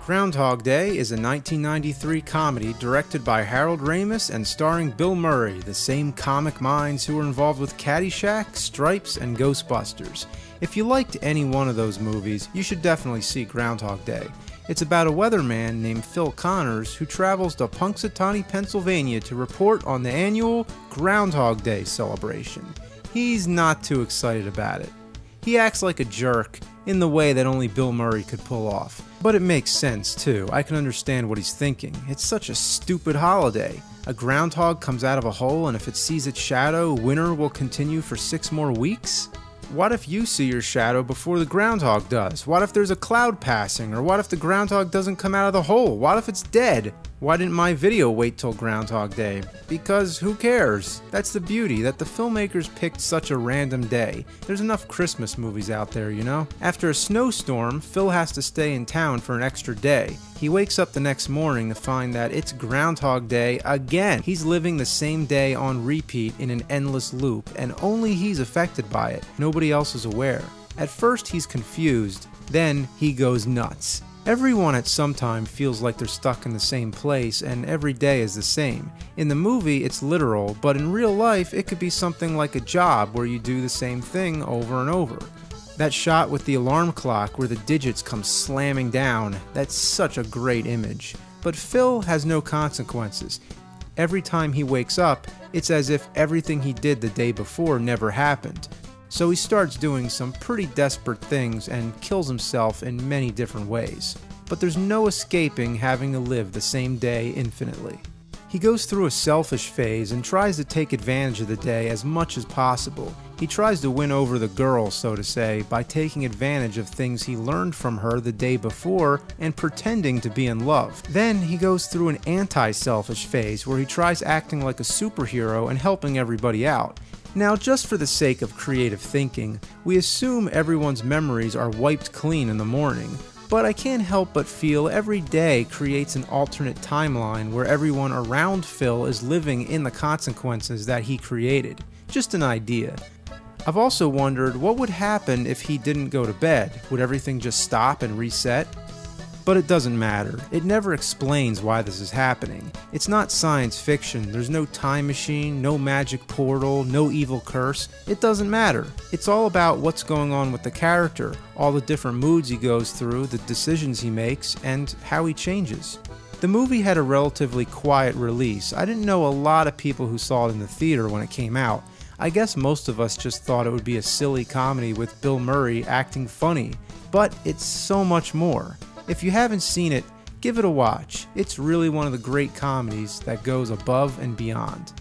Groundhog Day is a 1993 comedy directed by Harold Ramis and starring Bill Murray, the same comic minds who were involved with Caddyshack, Stripes, and Ghostbusters. If you liked any one of those movies, you should definitely see Groundhog Day. It's about a weatherman named Phil Connors who travels to Punxsutawney, Pennsylvania to report on the annual Groundhog Day celebration. He's not too excited about it. He acts like a jerk in the way that only Bill Murray could pull off. But it makes sense too. I can understand what he's thinking. It's such a stupid holiday. A groundhog comes out of a hole, and if it sees its shadow, winter will continue for 6 more weeks? What if you see your shadow before the groundhog does? What if there's a cloud passing? Or what if the groundhog doesn't come out of the hole? What if it's dead? Why didn't my video wait till Groundhog Day? Because who cares? That's the beauty, that the filmmakers picked such a random day. There's enough Christmas movies out there, you know? After a snowstorm, Phil has to stay in town for an extra day. He wakes up the next morning to find that it's Groundhog Day again. He's living the same day on repeat in an endless loop, and only he's affected by it. Nobody else is aware. At first he's confused, then he goes nuts. Everyone at some time feels like they're stuck in the same place, and every day is the same. In the movie, it's literal, but in real life, it could be something like a job where you do the same thing over and over. That shot with the alarm clock where the digits come slamming down, that's such a great image. But Phil has no consequences. Every time he wakes up, it's as if everything he did the day before never happened. So he starts doing some pretty desperate things and kills himself in many different ways. But there's no escaping having to live the same day infinitely. He goes through a selfish phase and tries to take advantage of the day as much as possible. He tries to win over the girl, so to say, by taking advantage of things he learned from her the day before and pretending to be in love. Then he goes through an anti-selfish phase where he tries acting like a superhero and helping everybody out. Now, just for the sake of creative thinking, we assume everyone's memories are wiped clean in the morning, but I can't help but feel every day creates an alternate timeline where everyone around Phil is living in the consequences that he created. Just an idea. I've also wondered what would happen if he didn't go to bed. Would everything just stop and reset? But it doesn't matter. It never explains why this is happening. It's not science fiction. There's no time machine, no magic portal, no evil curse. It doesn't matter. It's all about what's going on with the character, all the different moods he goes through, the decisions he makes, and how he changes. The movie had a relatively quiet release. I didn't know a lot of people who saw it in the theater when it came out. I guess most of us just thought it would be a silly comedy with Bill Murray acting funny. But it's so much more. If you haven't seen it, give it a watch. It's really one of the great comedies that goes above and beyond.